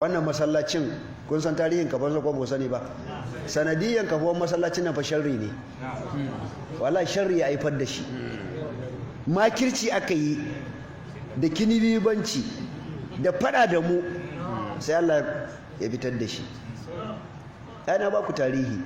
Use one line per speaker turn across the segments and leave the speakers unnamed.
wannan masallacin kun san tarihin kafansa ko ba sani ba sanadiyan kafuwan masallacin nan fa sharri ne wallahi sharri ya haifar da shi makirci aka yi da kinibibanci da fada da mu sai Allah ya fitar da shi ana ba ku tarihi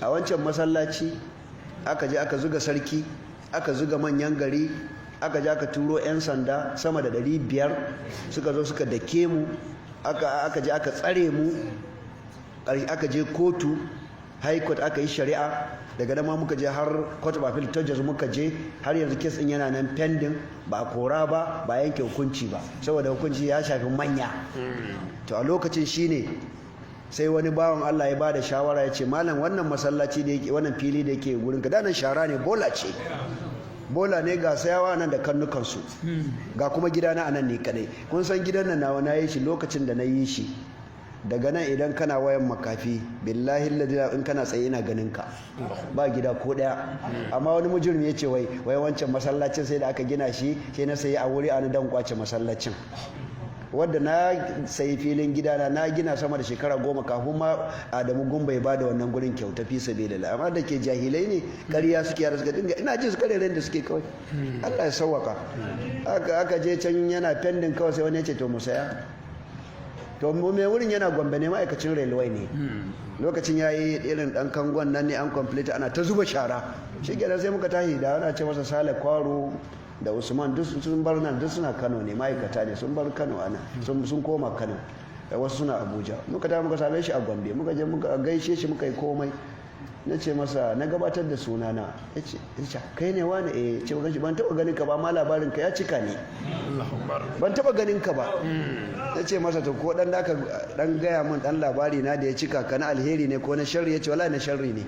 a wancan masallaci aka je aka zuga sarki aka zuga manyan gari aka je aka turo 'yan sanda sama da 500 suka zo suka dake mu aka je aka tsare mu aka je kotu high court aka yi shari'a daga nan ma muka je har court of appeal judges muka je har yanzu kes din yana nan pending ba kora ba ba yanke hukunci ba saboda hukunci ya shafi manya to a lokacin shine sai wani bawan Allah ya bada shawara ya ce malam wannan masallaci da yake wannan fili da yake gurin ka danan shara ne bola ce bola ne ga sayawa nan da kannukansu ga kuma gidana a nan ne kadai kun san gidan nan nawa na yi shi lokacin da na yi shi daga nan idan kana wayan makafi billahi ladina in kana tsaye ina ganin ka ba gida ko daya amma wani mujrimi ya ce wai wancan masallacin sai da aka gina shi sai na sayi a wuri an dan kwace masallacin wadda na sayi filin gidana na gina sama da shekara 10 kafin ma Adamu Gumba ya bada wannan gurin kyauta fi sabilillah amma da ke jahilai ne ƙarya suke yara suka dinga ina jin su kareren da suke kawai Allah ya sauwaka aka je can yana pending kawai sai wani ya ce to mu saya to mai wurin yana Gombe ne ma'aikacin railway ne lokacin yayi irin dan kangon nan ne an complete ana ta zuba shara shi kenan sai muka tashi da ana ce masa Sale Kwaro da Usman duk sun bar nan duk suna Kano ne ma'aikata ne sun bar Kano ana sun koma Kano da wasu suna Abuja muka ta muka same shi a Gombe muka je muka gaishe shi muka yi komai na ce masa na gabatar da sunana ya ce kai ne wani ce ban taɓa ganin ka ba ma labarin ka ya cika ne ban taɓa ganin ka ba na ce masa to ko dan ka dan gaya min dan labari na da ya cika ka na alheri ne ko na sharri ya ce wallahi na sharri ne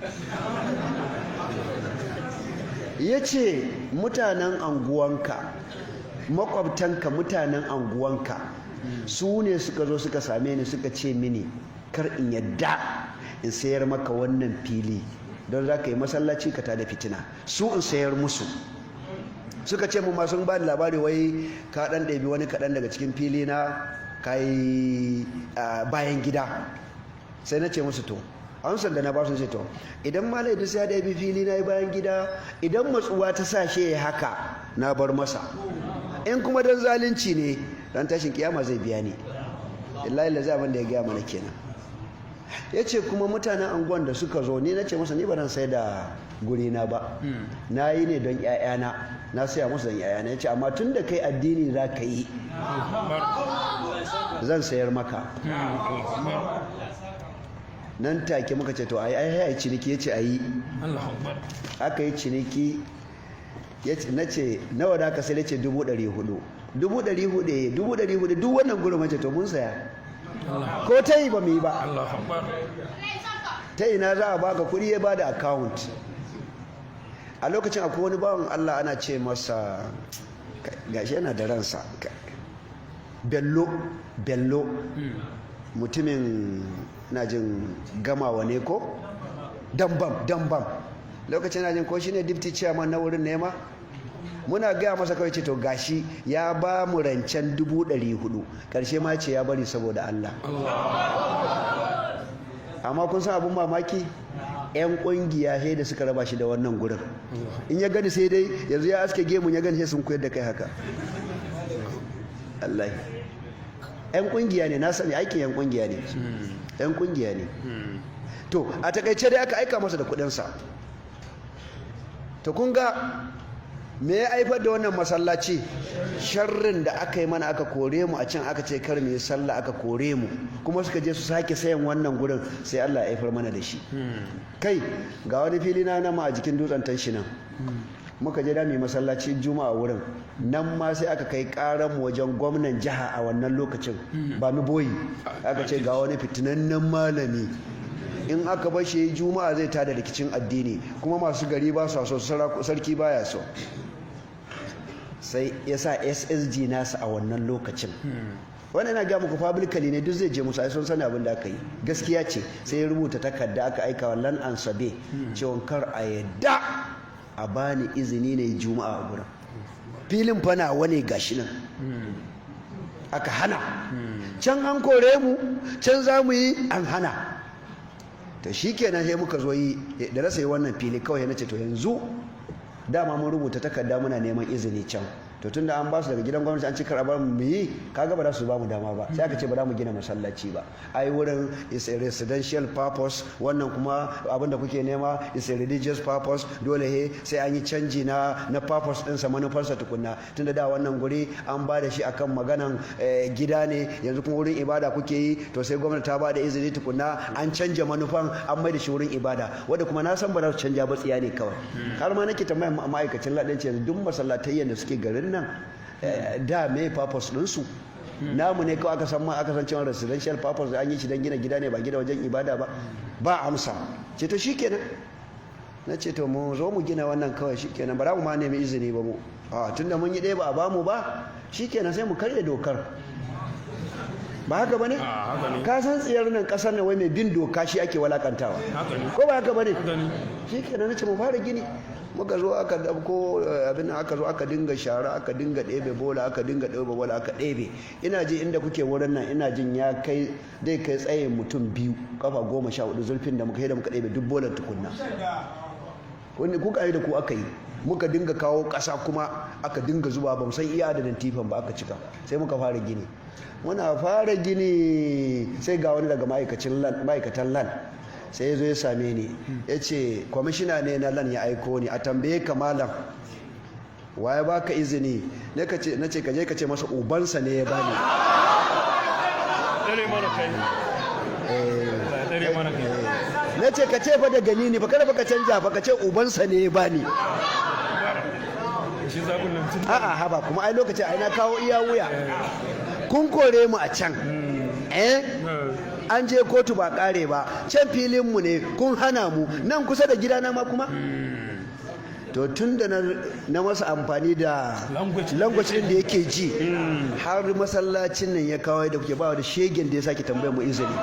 ya ce mutanen anguwanka makwabtanka mutanen anguwanka su ne suka zo suka same ni suka ce mini kar in yadda in sayar maka wannan fili don za ka yi masallaci ka tada fitina su in sayar musu suka ce mu masu ba da labari wai ka dan ɗabi wani kaɗan daga cikin fili na ka yi bayan gida sai na ce musu to amsar da na ba su ce to idan malai da sai da bi fili na yi bayan gida idan matsuwa ta sashe ya haka na bar masa in kuma dan zalunci ne dan tashin kiyama zai biya ni illahi lazi abin da ya gaya mana kenan ya ce kuma mutanen anguwan da suka zo ni na ce masa ni ba dan sai da guri na ba na yi ne don 'ya'yana na saya musu don 'ya'yana ya ce amma tun da kai addini za ka yi zan sayar maka nan take muka ce to ai ciniki yace ayi aka yi ciniki na ce nawa da aka sai yace 400 400 duk wannan gurin mace to mun saya ko ta yi ba mu yi ba ta ina za a baka kuɗi ya bada account a lokacin akwai wani bawan Allah ana ce masa gashi yana da ransa bello mutumin na jin gamawa ne ko dambam lokacin na jin ko shine deputy chairman na wurin nema muna gaya masa kawai ce to gashi ya ba mu rancen 400 karshe ma ce ya bari saboda Allah amma kun san abun mamaki 'yan kungiya sai da suka raba shi da wannan gurin in ya gani sai dai yanzu ya aske gemun ya gani sai sun koyar da kai haka Allah 'yan kungiya ne na sani aikin 'yan kungiya ne 'yan kungiya ne to a takaice dai aka aika masa da kudinsa to kun ga me ya haifar da wannan masallaci sharrin da aka yi mana aka kore mu a can aka ce kar mu yi sallah aka kore mu kuma suka je su sake sayan wannan gurin sai Allah ya haifar mana da shi kai ga wani fili na nama a jikin dutsen tanshi nan muka je da mu masallaci juma'a wurin nan ma sai aka kai karan mu wajen gwamnan jiha a wannan lokacin ba mu boyi aka ce ga wani fitinannen malami in aka bar shi juma'a zai tada rikicin addini kuma masu gari ba su so sarki baya so sai ya sa SSG nasa a wannan lokacin wannan na ga muku publicly ne duk zai je musu ai sun sani abin da aka yi gaskiya ce sai ya rubuta takarda aka aika wa lan ansabe cewa kar a yadda a bani izini ne juma'a a gurin filin fa na wane gashi nan aka hana can an kore mu can za mu yi an hana to shi kenan sai muka zo yi da rasa yi wannan fili kawai na ce to yanzu dama mun rubuta takarda muna neman izini can to tun da an ba su daga gidan gwamnati an ci karɓar mu yi kaga ba za su ba mu dama ba sai aka ce ba za mu gina masallaci ba ai wurin is a residential purpose wannan kuma abinda kuke nema is a religious purpose dole he sai an yi canji na purpose ɗinsa manufarsa tukunna tun da wannan guri an ba da shi akan maganan gida ne yanzu kuma wurin ibada kuke yi to sai gwamnati ta ba da izini tukunna an canja manufan an mai da shi wurin ibada wanda kuma na san ba za su canja ba tsiya ne kawai har ma nake tambayar ma'aikacin ladanci yanzu duk masallatai da suke garin nan da me purpose ɗinsu namu ne kawai aka san cewa residential purpose an yi shi don gina gida ne ba gida wajen ibada ba amsa ce to shikenan na ce to mu zo mu gina wannan kawai shikenan ba za mu ma nemi izini ba mu tunda mun yi ɗaya ba a bamu ba shikenan sai mu karya dokar ba haka bane ka san tsiyar nan kasar nan wai mai bin doka shi ake walakantawa ko ba haka bane shikenan nace mu fara gini muka zo aka dabko abin aka zo aka dinga shara aka dinga ɗebe bola aka dinga ɗebe bola aka ɗebe ina ji inda kuke wurin nan ina jin ya kai dai kai tsayin mutum biyu kafa 14 zurfin da muka yi da muka ɗebe duk bolar tukunna wani kuka yi da ku aka yi muka dinga kawo ƙasa kuma aka dinga zuba ba san iya adadin tifan ba aka cika sai muka fara gini muna fara gini sai ga wani daga ma'aikatan lan sai ya zo ya same ni ya ce kwamishina ne na lan ya aiko ni a tambaye ka malam waye baka izini na ce kaje ka ce masa ubansa ne ya bani na ce ka ce fa da gani ne ba kada baka canja ba ka ce ubansa ne ya bani a'a haba kuma ai lokacin ai na kawo iya wuya kun kore mu a can an je kotu ba kare ba can filinmu ne kun hana mu nan kusa da gidana ma kuma to tun da na masa amfani da language din da yake ji har masallacin nan ya kawo da kuke ba da shegen da ya sake tambayar mu izini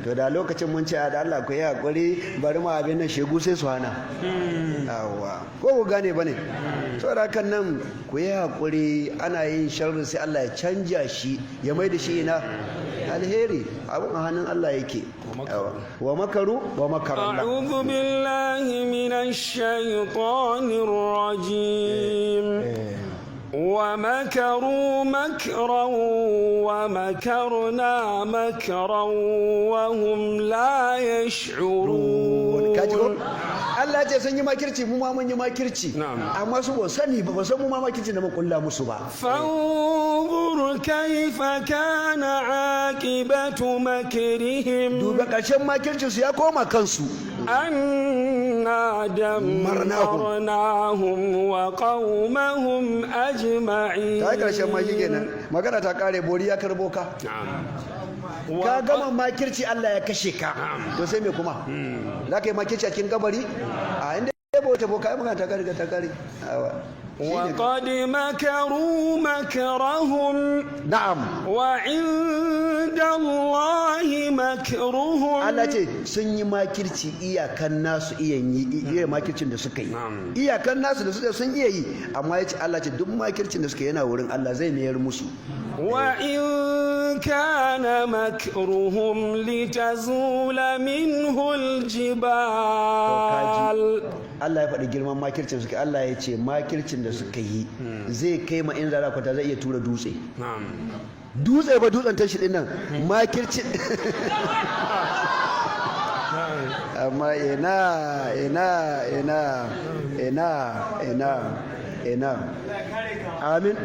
to da lokacin mun ce da Allah ku yi hakuri bari mu abin nan shegu sai su hana yawa ko ku gane bane saboda kan nan ku yi hakuri ana yin sharri sai Allah ya canja shi ya mai da shi ina alheri abun a hannun Allah yake wa makaru wa makarallah
a'udhu billahi minash shaitanir rajim ومكروا مكرا ومكرنا مكرا وهم لا يشعرون
Allah ce sun yi makirci mu ma mun yi makirci amma su ba sani ba san mu ma makirci da mu kulla musu ba
fanzur kaifa kana aqibatu makrihim
duba karshen makircin su ya koma kansu
anna damarnahum wa qaumahum ajma'in
ta karshen ma kenan magana ta kare bori ya karbo ka ka gama makirci Allah ya kashe ka to sai me kuma za ka yi makirci a cikin kabari a inda ya bauta boka ya magana ta kare ta kare
وقد مكروا مكرهم
نعم
وعند الله مكرهم
Allah ce sun yi makirci iyakan nasu iya makircin da suka yi iyakan nasu da suka sun iya yi amma ya ce Allah ce duk makircin da suka yana wurin Allah zai mayar musu
وإن كان مكرهم لتزول منه الجبال
Allah ya faɗi girman makircin suka Allah ya ce makircin da suka yi zai kai ma in zara kwata zai iya tura dutse dutse ba dutsen tashi din nan makircin amma ina amin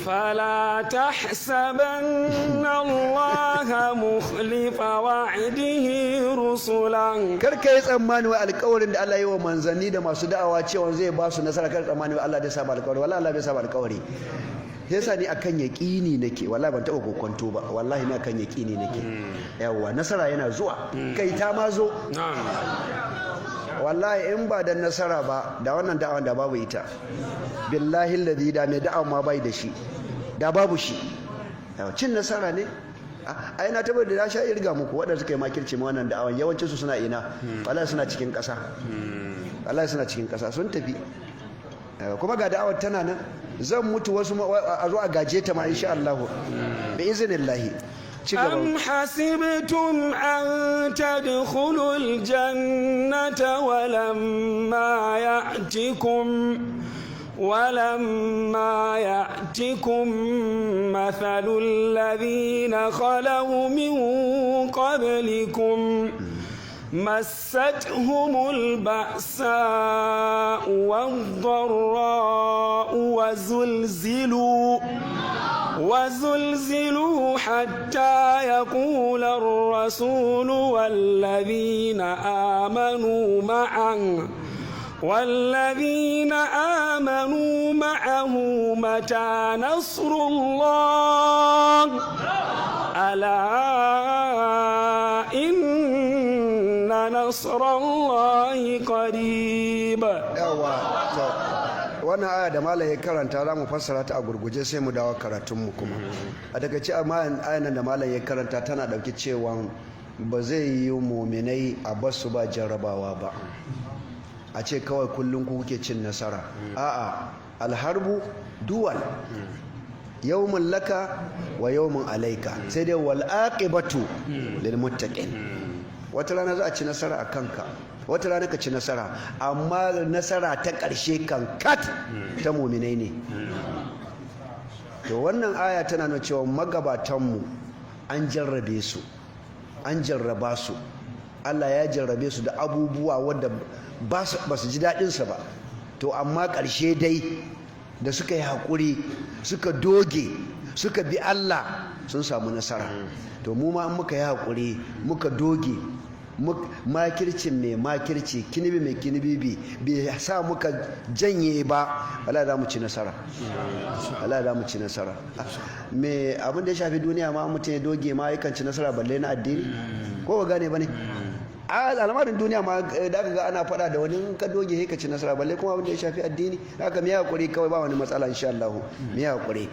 فلا تحسبن الله مخلف وعده رسلا
karka yi tsammani wa alƙawarin da Allah ya yi wa manzanni da masu da'awa cewa zai ba su nasara kar tsammani wa Allah zai saba alƙawari wallahi Allah bai saba alƙawari yasa ni akan yaqini nake wallahi ban taba kokonto ba wallahi ni akan yaqini nake yawa nasara yana zuwa kai ta ma zo wallahi in ba da nasara ba da wannan da'awan da babu ita billahi alladhi da mai da'awan ma bai da shi da babu shi cin nasara ne ai na tabbata da sha irga muku waɗanda suka yi makirci ma wannan da'awan yawancin su suna ina wallahi suna cikin ƙasa wallahi suna cikin ƙasa sun tafi kuma ga da'awar tana nan zan mutu wasu a zo a gaje ta ma insha Allah bi iznillahi
أم حسبتم أن تدخلوا الجنة ولما يأتكم مثل الذين خلوا من قبلكم مستهم البأساء والضراء وزلزلوا حتى يقول الرسول والذين آمنوا معه متى نصر الله ألا إن نصر الله قريب.
wannan aya da malam ya karanta za mu fassara ta a gurguje sai mu dawo karatunmu kuma a daga ci ayan da malam ya karanta tana dauki cewa ba zai yi muminai a basu ba jarrabawa ba a ce kawai kullum ku kuke cin nasara a'a alharbu duwal yawmun laka wa yawmun alaika sai dai wal aqibatu lil muttaqin wata rana za a ci nasara a kanka wata rana ka ci nasara amma nasara ta ƙarshe kan kat ta muminai ne to wannan aya tana nuna cewa magabatanmu an jarraba su Allah ya jarrabe su da abubuwa wadda ba su ji daɗinsa ba to amma ƙarshe dai da suka yi haƙuri suka doge suka bi Allah sun samu nasara to mu ma muka yi haƙuri muka doge makircin mai makirci kinibi mai kinibi bai sa muka janye ba Allah za mu ci nasara me abin da ya shafi duniya ma mutum ya doge ma yakan ci nasara balle na addini ko ba gane ba ne a al'amarin duniya ma da aka ga ana faɗa da wani in ka doge sai ka ci nasara balle kuma abin da ya shafi addini haka me hakuri kawai ba wani matsala insha Allah me hakuri